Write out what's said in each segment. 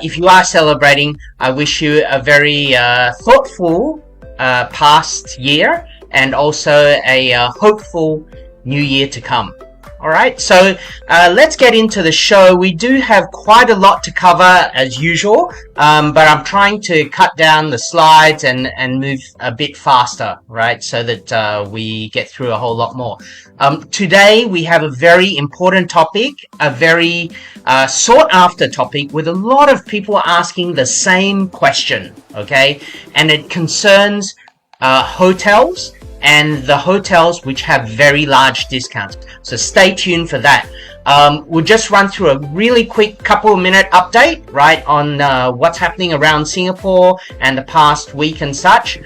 if you are celebrating, I wish you a very thoughtful past year and also a hopeful new year to come. Alright, so let's get into the show. We do have quite a lot to cover as usual, but I'm trying to cut down the slides and move a bit faster, right, so that we get through a whole lot more. Today we have a very important topic, a very sought after topic with a lot of people asking the same question, okay, and it concerns hotels and the hotels which have very large discounts. So stay tuned for that. We'll just run through a really quick couple of minute update, right, on what's happening around Singapore and the past week and such.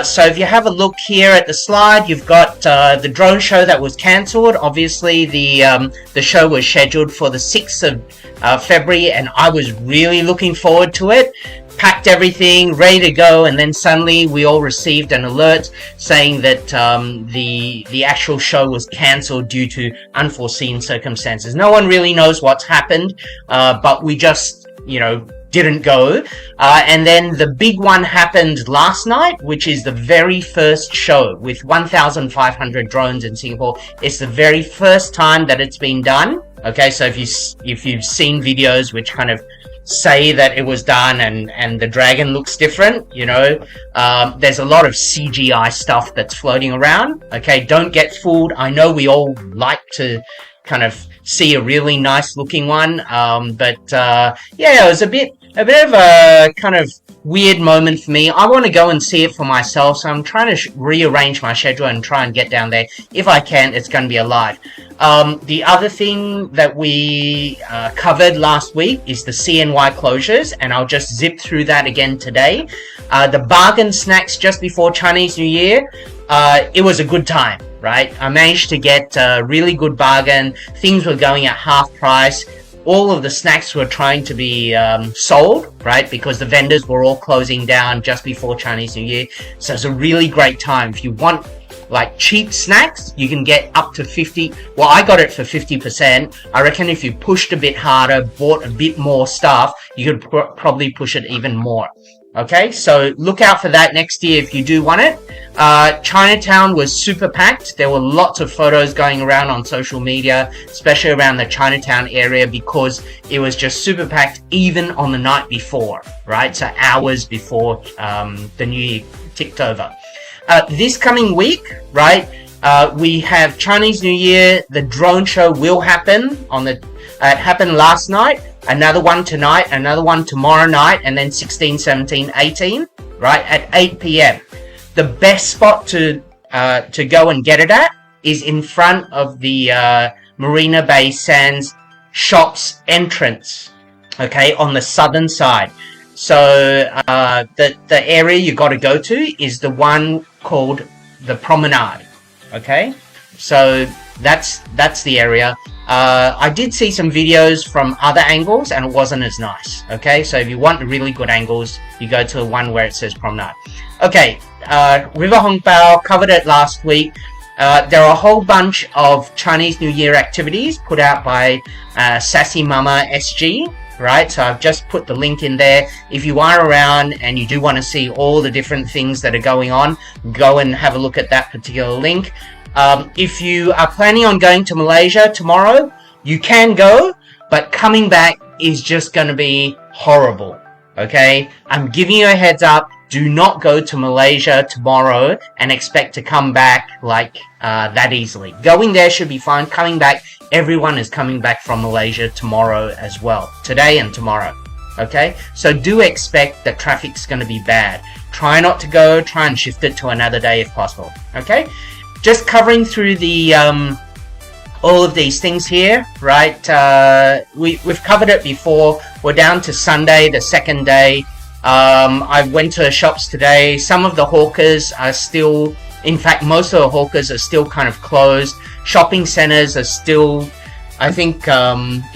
So if you have a look here at the slide, you've got the drone show that was cancelled. Obviously, the show was scheduled for the 6th of February, and I was really looking forward to it. Packed everything, ready to go, and then suddenly we all received an alert saying that the actual show was cancelled due to unforeseen circumstances. No one really knows what's happened, but we just, didn't go. And then the big one happened last night, which is the very first show with 1,500 drones in Singapore. It's the very first time that it's been done. Okay, so if you've seen videos which kind of say that it was done and the dragon looks different, there's a lot of CGI stuff that's floating around. Okay, don't get fooled. I know we all like to kind of see a really nice looking one, but yeah, it was a bit of a kind of weird moment for me. I want to go and see it for myself, so I'm trying to rearrange my schedule and try and get down there. If I can, it's going to be alive. The other thing that we covered last week is the CNY closures, and I'll just zip through that again today. The bargain snacks just before Chinese New Year, it was a good time, right? I managed to get a really good bargain. Things were going at half price. All of the snacks were trying to be sold, right? Because the vendors were all closing down just before Chinese New Year. So it's a really great time. If you want like cheap snacks, you can get up to 50. Well, I got it for 50%. I reckon if you pushed a bit harder, bought a bit more stuff, you could probably push it even more. Okay, so look out for that next year if you do want it. Chinatown was super packed. There were lots of photos going around on social media, especially around the Chinatown area, because it was just super packed even on the night before, right? So hours before the New Year ticked over. This coming week, right, we have Chinese New Year. The drone show will happen it happened last night. Another one tonight, another one tomorrow night, and then 16, 17, 18, right, at 8 p.m. The best spot to go and get it at is in front of the Marina Bay Sands shops entrance, okay, on the southern side. So the area you got to go to is the one called the Promenade, okay? So that's the area. I did see some videos from other angles and it wasn't as nice, okay? So if you want really good angles, you go to the one where it says Promenade. Okay, River Hong Bao, covered it last week. There are a whole bunch of Chinese New Year activities put out by Sassy Mama SG, right? So I've just put the link in there. If you are around and you do want to see all the different things that are going on, go and have a look at that particular link. If you are planning on going to Malaysia tomorrow, you can go, but coming back is just going to be horrible, okay? I'm giving you a heads up. Do not go to Malaysia tomorrow and expect to come back like that easily. Going there should be fine. Coming back, everyone is coming back from Malaysia tomorrow as well. Today and tomorrow, okay? So do expect that traffic's going to be bad. Try not to go. Try and shift it to another day if possible, okay? Just covering through the all of these things here, right? We've covered it before. We're down to Sunday, the second day. I went to the shops today. Some of the hawkers are still, in fact, most of the hawkers are still kind of closed. Shopping centers are still, I think,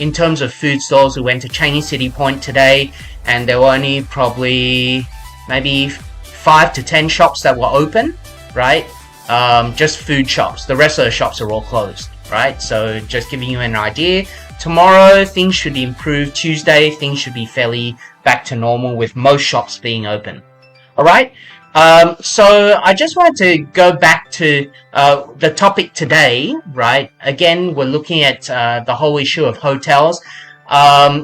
in terms of food stalls, we went to Changi City Point today, and there were only probably maybe 5 to 10 shops that were open, right? Just food shops. The rest of the shops are all closed, right? So just giving you an idea. tomorrow things should improve. Tuesday things should be fairly back to normal with most shops being open. All right. So I just wanted to go back to the topic today, right? Again, we're looking at the whole issue of hotels.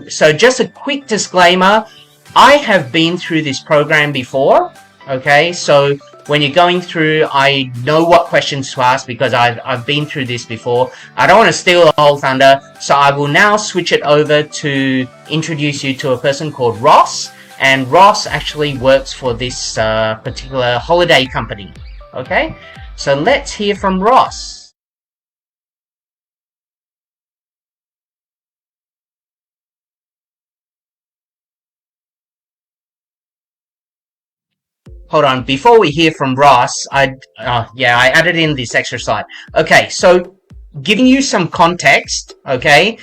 So just a quick disclaimer, I have been through this program before, okay? So when you're going through, I know what questions to ask because I've been through this before. I don't want to steal the whole thunder, so I will now switch it over to introduce you to a person called Ross. And Ross actually works for this particular holiday company, okay? So let's hear from Ross. Hold on, before we hear from Ross, I added in this extra slide. Okay, so giving you some context, okay,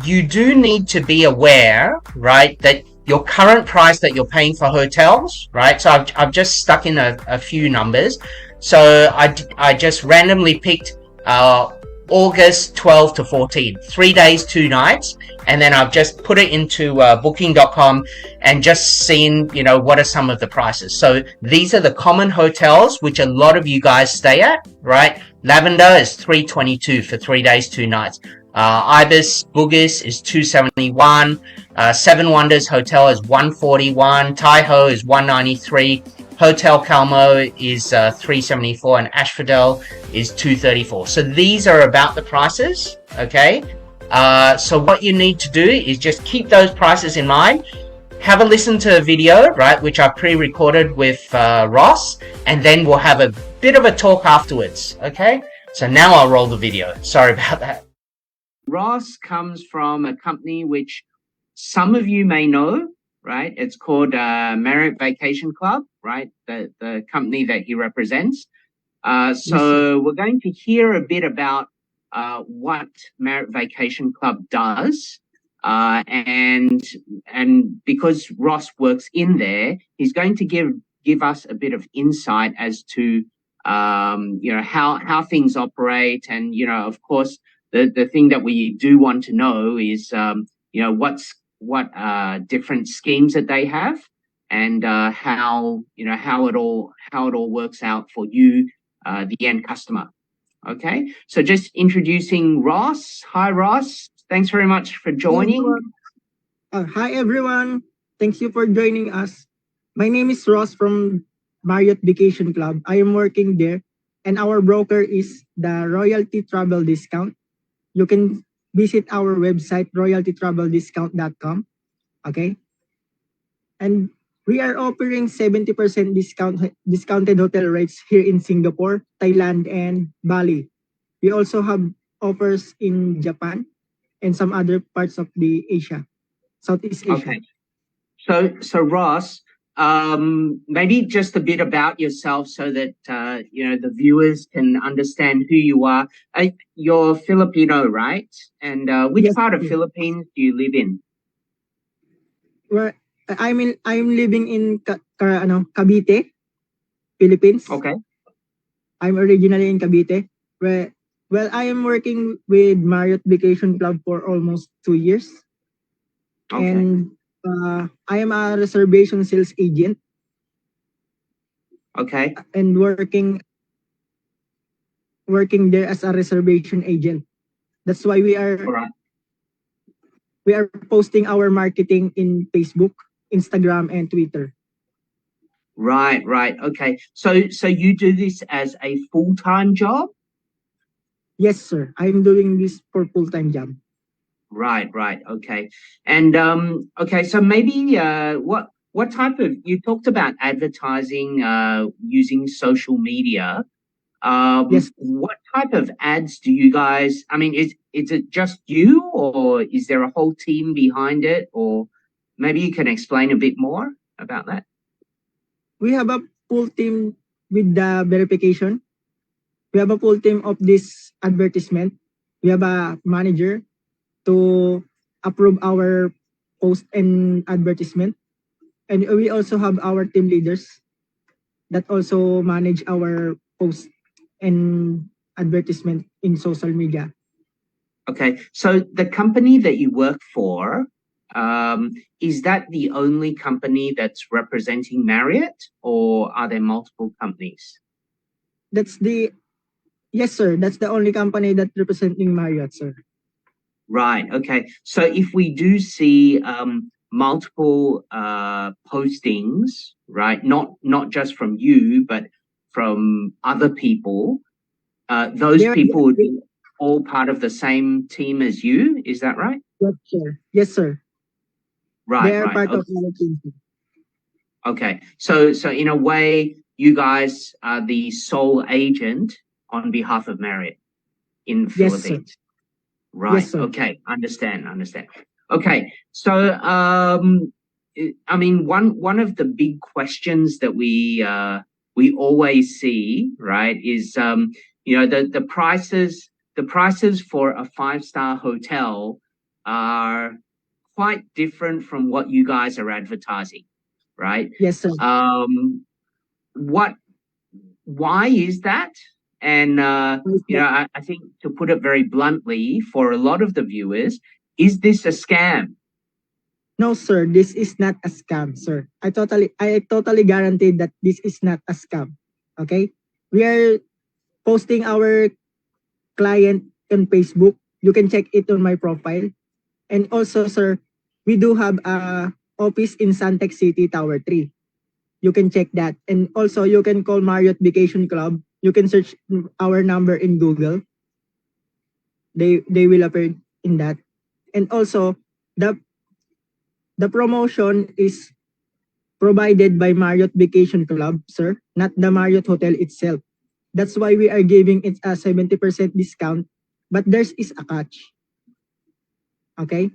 you do need to be aware, right, that your current price that you're paying for hotels, right, so I've just stuck in a few numbers. So I just randomly picked August 12 to 14, 3 days, 2 nights, and then I've just put it into booking.com and just seen, what are some of the prices. So these are the common hotels which a lot of you guys stay at, right? Lavender is $322 for 3 days, 2 nights. Ibis Bugis is $271. Seven Wonders Hotel is $141. Taiho is $193. Hotel Calmo is $374, and Asphodel is $234. So these are about the prices, okay? So what you need to do is just keep those prices in mind. Have a listen to a video, right, which I pre-recorded with Ross, and then we'll have a bit of a talk afterwards, okay? So now I'll roll the video. Sorry about that. Ross comes from a company which some of you may know, right? It's called Marriott Vacation Club, right? The company that he represents. So we're going to hear a bit about what Marriott Vacation Club does. And because Ross works in there, he's going to give us a bit of insight as to how things operate. And of course, the thing that we do want to know is what different schemes that they have, and how it all works out for you, the end customer. Okay, so just introducing Ross. Hi, Ross. Thanks very much for joining. Hi, everyone. Thank you for joining us. My name is Ross from Marriott Vacation Club. I am working there, and our broker is the Royalty Travel Discount. You can visit our website, royaltytraveldiscount.com. Okay. And we are offering 70% discounted hotel rates here in Singapore, Thailand, and Bali. We also have offers in Japan and some other parts of the Southeast Asia. Okay. So Ross, maybe just a bit about yourself so that the viewers can understand who you are. You're Filipino, right? And which part of Philippines do you live in? Well, I'm living in Cavite, Philippines. Okay. I'm originally in Cavite. Well, I am working with Marriott Vacation Club for almost 2 years. Okay. And I am a reservation sales agent. Okay. And working there as a reservation agent. That's why we are posting our marketing in Facebook, Instagram, and Twitter. Right. Okay. So you do this as a full-time job? Yes, sir. I'm doing this for full-time job. Right. Okay. And okay, so maybe what type of, you talked about advertising using social media. Yes. What type of ads do you guys, I mean, is it just you, or is there a whole team behind it? Or maybe you can explain a bit more about that. We have a full team with the verification. We have a full team of this advertisement. We have a manager to approve our post and advertisement. And we also have our team leaders that also manage our post and advertisement in social media. Okay, so the company that you work for, is that the only company that's representing Marriott, or are there multiple companies? That's the Yes, sir. That's the only company that representing Marriott, sir. Right. Okay. So if we do see multiple postings, right, not just from you, but from other people, those They're people would be all part of the same team as you. Is that right? Yes, sir. Yes, sir. They Right. are Right. part of our team. Okay. So in a way, you guys are the sole agent on behalf of Marriott in Yes, sir. Philippines. Yes, Right. sir. Okay. Understand. Okay. So I mean, one of the big questions that we always see, right, is the prices for a five-star hotel are quite different from what you guys are advertising, right? Yes, sir. What Why is that? And I think, to put it very bluntly, for a lot of the viewers, is this a scam? No, sir. This is not a scam, sir. I totally guarantee that this is not a scam. Okay? We are posting our client on Facebook. You can check it on my profile. And also, sir, we do have a office in Suntec City Tower 3. You can check that. And also, you can call Marriott Vacation Club. You can search our number in Google. They will appear in that. And also, the the promotion is provided by Marriott Vacation Club, sir, not the Marriott Hotel itself. That's why we are giving it a 70% discount, but there's is a catch. Okay?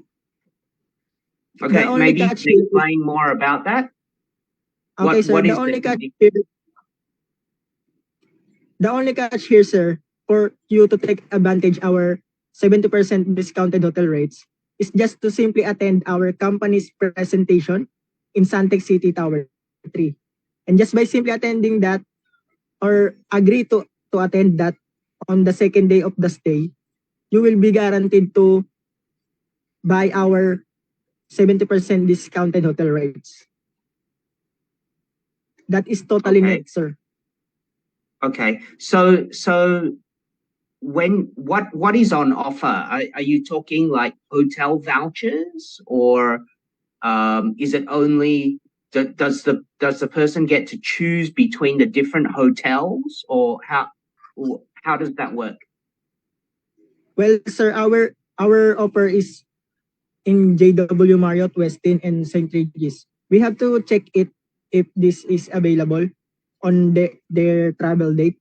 The Okay, only maybe you catch can here is, explain more about that. okay, sir, What is the the only catch here, sir, for you to take advantage our 70% discounted hotel rates is just to simply attend our company's presentation in Suntec City Tower 3. And just by simply attending that, or agree to attend that on the second day of the stay, you will be guaranteed to buy our 70% discounted hotel rates. That is totally Okay. net, sir. Okay. So what is on offer? Are you talking like hotel vouchers, or is it only does the person get to choose between the different hotels, or how does that work? Well, sir, our offer is in JW Marriott, Westin, and St. Regis. We have to check it if this is available on their travel date.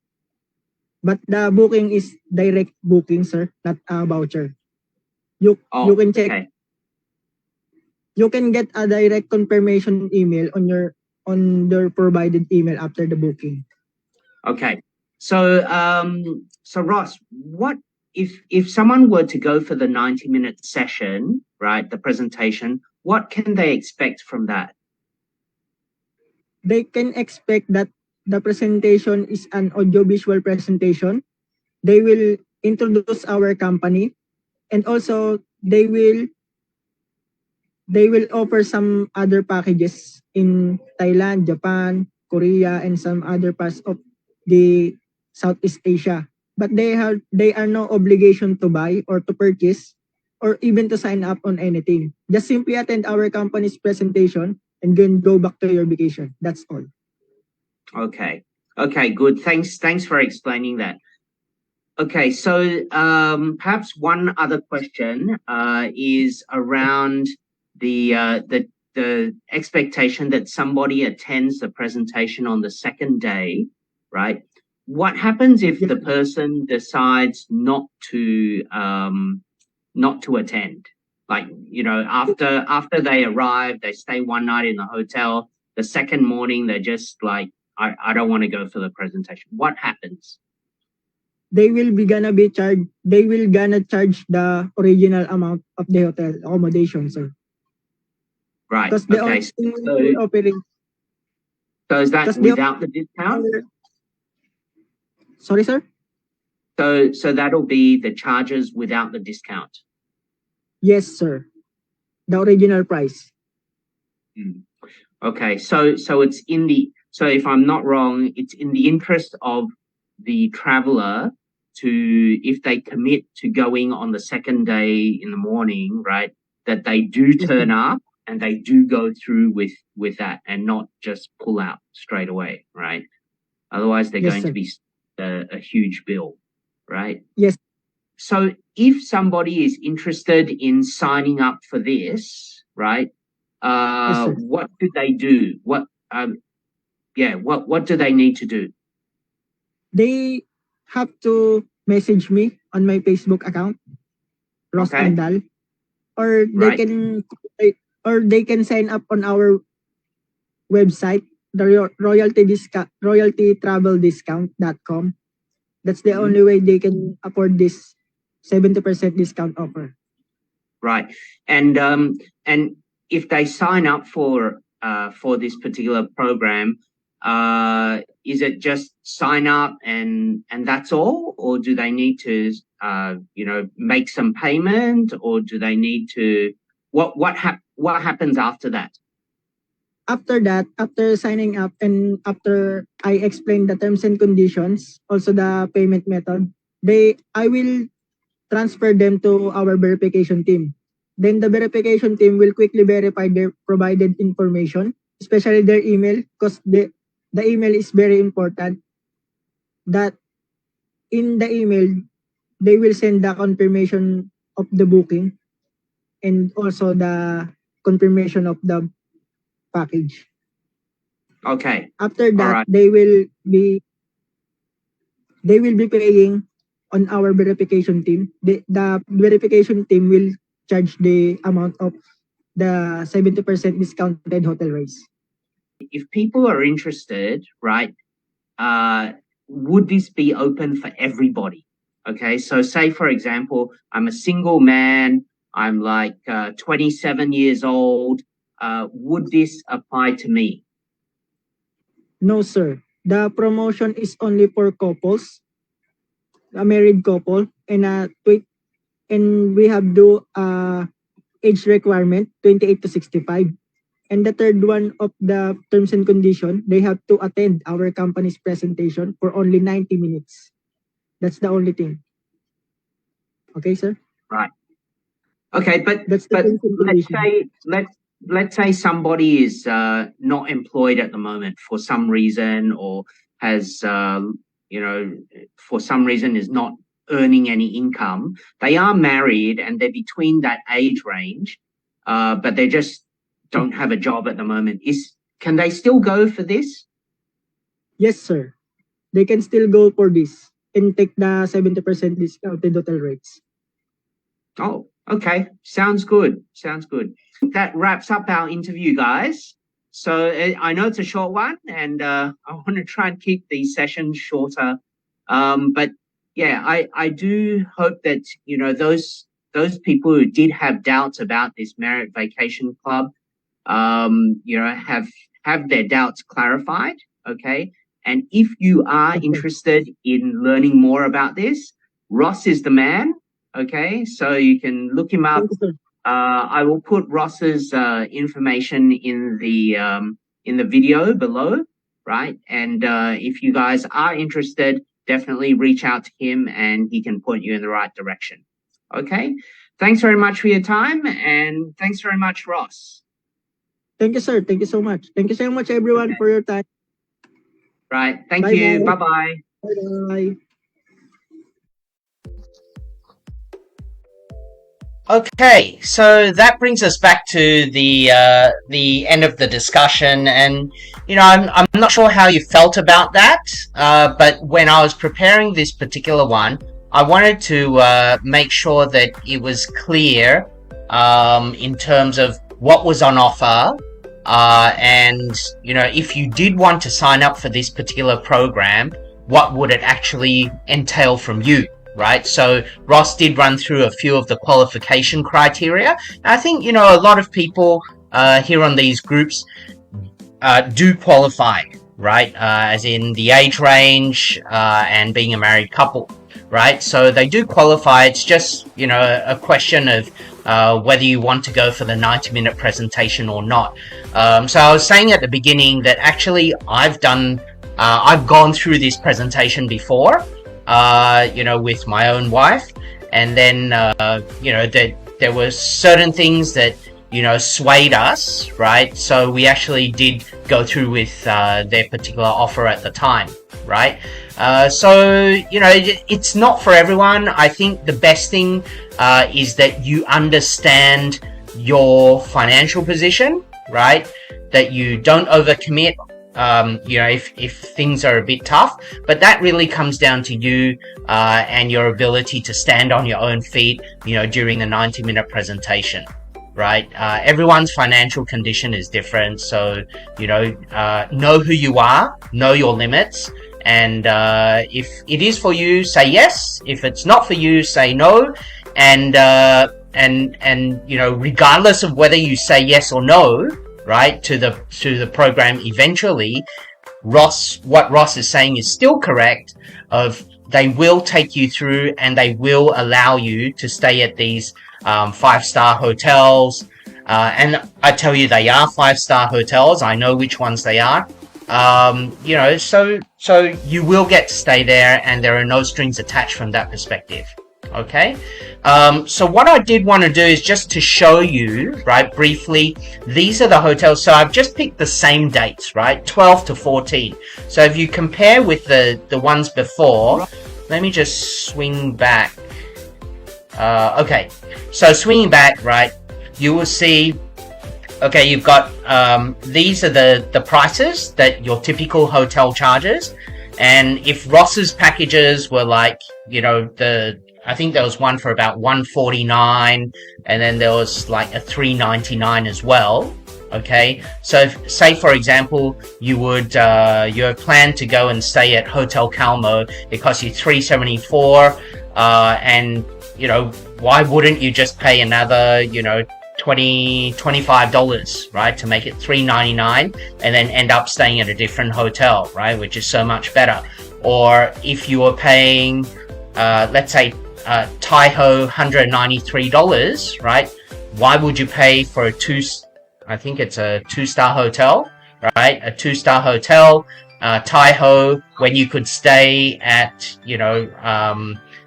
But the booking is direct booking, sir, not a voucher. You Oh, can check. okay. You can get a direct confirmation email on their provided email after the booking. Okay. So Ross, what if someone were to go for the 90-minute session, right, the presentation, what can they expect from that? They can expect that the presentation is an audiovisual presentation. They will introduce our company, and also they will offer some other packages in Thailand, Japan, Korea, and some other parts of the Southeast Asia. But they are no obligation to buy or to purchase or even to sign up on anything. Just simply attend our company's presentation and then go back to your vacation. That's all. Okay. Okay, good. Thanks for explaining that. Okay, so perhaps one other question is around the expectation that somebody attends the presentation on the second day, right? What happens if the person decides not to attend? Like, after they arrive, they stay one night in the hotel. The second morning, they're just like, I don't want to go for the presentation. What happens? They will gonna charge the original amount of the hotel accommodation, sir. Right. Because the Okay. only thing we're offering, So is that because the without the discount? sorry, sir. So that'll be the charges without the discount. Yes, sir. The original price. Okay, so it's in the, so if I'm not wrong, it's in the interest of the traveler to, if they commit to going on the second day in the morning, right, that they do turn up and they do go through with that and not just pull out straight away, right? Otherwise, they're Yes, going sir. to be a huge bill, right? Yes. So if somebody is interested in signing up for this, right, Yes, sir. what do they do? What do they need to do? They have to message me on my Facebook account, Ross Okay. Andal, or Right. they can sign up on our website, the royaltytraveldiscount.com. That's the Mhm. only way they can afford this 70% discount offer. Right. And if they sign up for this particular program, is it just sign up and that's all, or do they need to make some payment, or do they need to what happens after that? After that, after signing up and after I explain the terms and conditions, also the payment method, I will transfer them to our verification team. Then the verification team will quickly verify their provided information, especially their email, because the email is very important. That in the email, they will send the confirmation of the booking and also the confirmation of the package. Okay. After All that, right. they will be paying on our verification team. The verification team will charge the amount of the 70% discounted hotel rates. If people are interested, right, would this be open for everybody? Okay, so say for example, I'm a single man, I'm like 27 years old. Would this apply to me? No, sir. The promotion is only for couples, a married couple, and we have do age requirement 28 to 65. And the third one of the terms and condition, they have to attend our company's presentation for only 90 minutes. That's the only thing. Okay, sir? Right. Okay, but That's the terms and let's condition. say let's say somebody is not employed at the moment for some reason, or has for some reason is not earning any income. They are married and they're between that age range, but they just don't have a job at the moment. Can they still go for this? Yes, sir. They can still go for this and take the 70% discounted hotel rates. Oh, okay. Sounds good. Sounds good. That wraps up our interview, guys. So I know it's a short one, and I want to try and keep these sessions shorter. But yeah, I do hope that those people who did have doubts about this Marriott Vacation Club, have their doubts clarified. Okay, and if you are interested in learning more about this, Ross is the man. Okay, so you can look him up. I will put Ross's information in the video below, right? And if you guys are interested, definitely reach out to him and he can point you in the right direction. Okay, thanks very much for your time, and thanks very much, Ross. Thank you, sir. Thank you so much. Thank you so much, everyone, for your time. Right. Thank you. Bye-bye. Bye-bye. Okay, so that brings us back to the end of the discussion, and I'm not sure how you felt about that, but when I was preparing this particular one, I wanted to make sure that it was clear in terms of what was on offer, and if you did want to sign up for this particular program, what would it actually entail from you. Right, so Ross did run through a few of the qualification criteria. I think a lot of people here on these groups do qualify, right? As in the age range and being a married couple. right? So they do qualify. It's just, you know, a question of whether you want to go for the 90-minute presentation or not. So I was saying at the beginning that actually I've gone through this presentation before, you know, with my own wife, and then, you know, that there were certain things that, you know, swayed us, right? So we actually did go through with their particular offer at the time, right? So, you know, it's not for everyone. I think the best thing is that you understand your financial position, right? That you don't overcommit, you know, if things are a bit tough, but that really comes down to you and your ability to stand on your own feet, you know, during the 90-minute presentation. Right? Everyone's financial condition is different. So, you know who you are, know your limits. And if it is for you, say yes. If it's not for you, say no. And you know, regardless of whether you say yes or no, right, to the program eventually, what Ross is saying is still correct. Of they will take you through and they will allow you to stay at these 5-star hotels, and I tell you, they are 5-star hotels. I know which ones they are. You know, so you will get to stay there, and there are no strings attached from that perspective. Okay. So what I did want to do is just to show you, right, briefly, these are the hotels. So I've just picked the same dates, right, 12 to 14. So if you compare with the ones before, let me just swing back. Okay, so swinging back, right, you will see, okay, you've got, these are the prices that your typical hotel charges. And if Ross's packages were like, you know, I think there was one for about $149, and then there was like a $399 as well. Okay, so say for example, you had planned to go and stay at Hotel Calmo. It costs you $374, and you know, why wouldn't you just pay another, you know, $25, right, to make it $399, and then end up staying at a different hotel, right, which is so much better. Or if you were paying, let's say, Taiho $193, right, why would you pay for I think it's a 2-star hotel, right, a 2-star hotel, Taiho, when you could stay at, you know,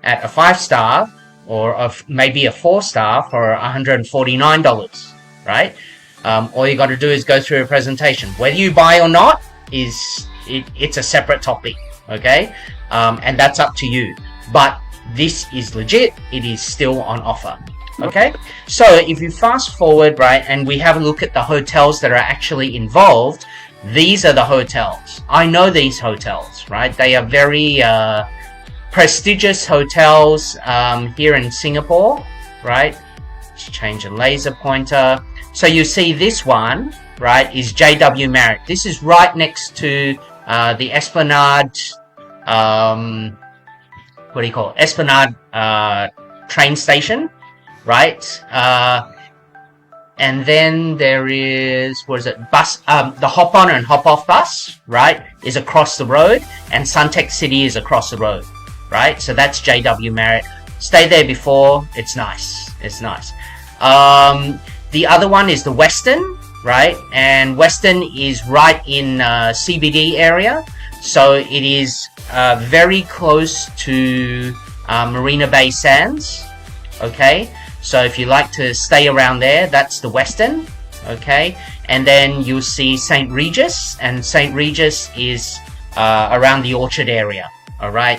at a 5-star or maybe a 4-star for $149, right? All you got to do is go through a presentation. Whether you buy or not it's a separate topic, okay? And that's up to you. But this is legit. It is still on offer. Okay, so if you fast forward, right, and we have a look at the hotels that are actually involved, these are the hotels. I know these hotels, right? They are very prestigious hotels here in Singapore, right? Let's change the laser pointer. So you see this one, right, is JW Marriott. This is right next to the Esplanade, what do you call it? Esplanade train station. Right, and then there is, what is it, bus, the hop on and hop off bus, right, is across the road, and Suntec City is across the road, right, so that's JW Marriott. Stayed there before, it's nice, the other one is the Westin, right, and Westin is right in CBD area, so it is very close to Marina Bay Sands, okay. So if you like to stay around there, that's the Westin, okay? And then you'll see St. Regis, and St. Regis is around the Orchard area, all right?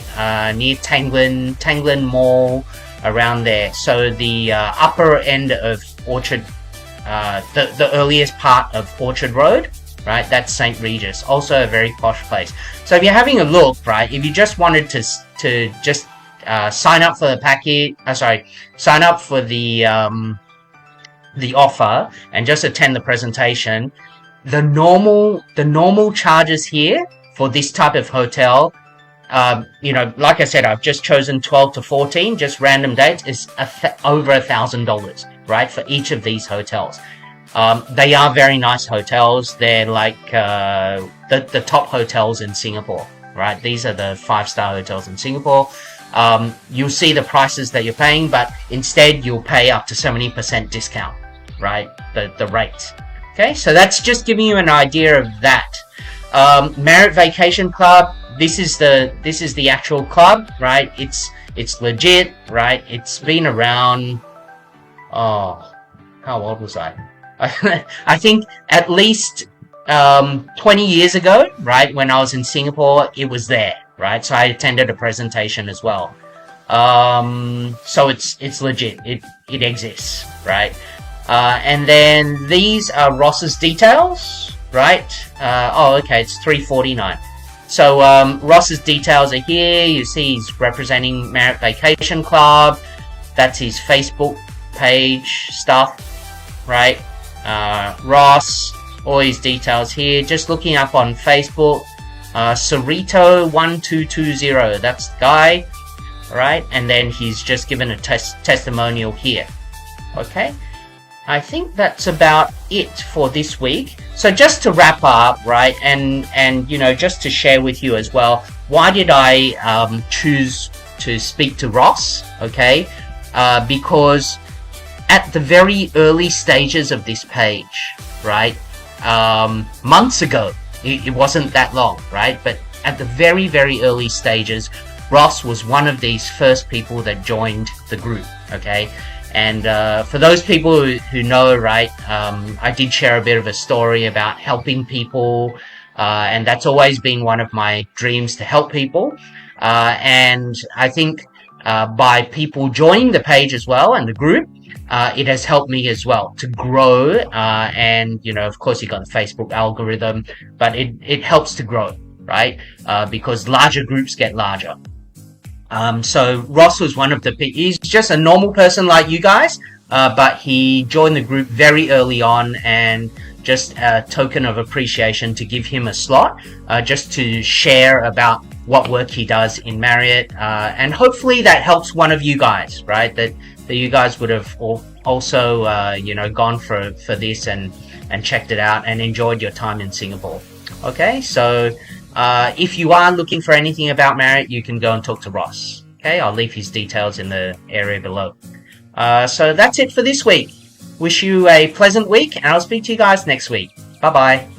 Near Tanglin Mall, around there. So the upper end of Orchard, the earliest part of Orchard Road, right? That's St. Regis, also a very posh place. So if you're having a look, right, if you just wanted to just sign up for the package, sign up for the offer and just attend the presentation. The normal charges here for this type of hotel, you know, like I said, I've just chosen 12 to 14, just random dates, is over $1,000, right, for each of these hotels. They are very nice hotels. They're like the top hotels in Singapore, right? These are the 5-star hotels in Singapore. you'll see the prices that you're paying, but instead you'll pay up to 70% discount, right? The rate. Okay, so that's just giving you an idea of that. Marriott Vacation Club. This is the actual club, right? It's legit, right? It's been around. Oh, how old was I? I think at least 20 years ago, right? When I was in Singapore, it was there, right? So I attended a presentation as well. So it's legit. It exists, right? And then these are Ross's details, right? Oh, okay, it's $3.49. So Ross's details are here. You see he's representing Marriott Vacation Club. That's his Facebook page stuff, right? Ross, all his details here. Just looking up on Facebook, Cerrito1220. That's the guy, right? And then he's just given a testimonial here. Okay. I think that's about it for this week. So just to wrap up, right, and you know, just to share with you as well, why did I choose to speak to Ross? Okay, because at the very early stages of this page, right, months ago, it wasn't that long, right, but at the very, very early stages, Ross was one of these first people that joined the group, okay? And for those people who know, right, I did share a bit of a story about helping people, and that's always been one of my dreams, to help people. And I think by people joining the page as well and the group, it has helped me as well to grow. And, you know, of course, you got the Facebook algorithm, but it helps to grow, right? Because larger groups get larger. So Ross was one of the people. He's just a normal person like you guys, but he joined the group very early on, and just a token of appreciation to give him a slot, just to share about what work he does in Marriott, and hopefully that helps one of you guys, right? That you guys would have also, you know, gone for this and checked it out and enjoyed your time in Singapore. Okay, so. If you are looking for anything about Marriott, you can go and talk to Ross. Okay, I'll leave his details in the area below. So that's it for this week. Wish you a pleasant week, and I'll speak to you guys next week. Bye-bye.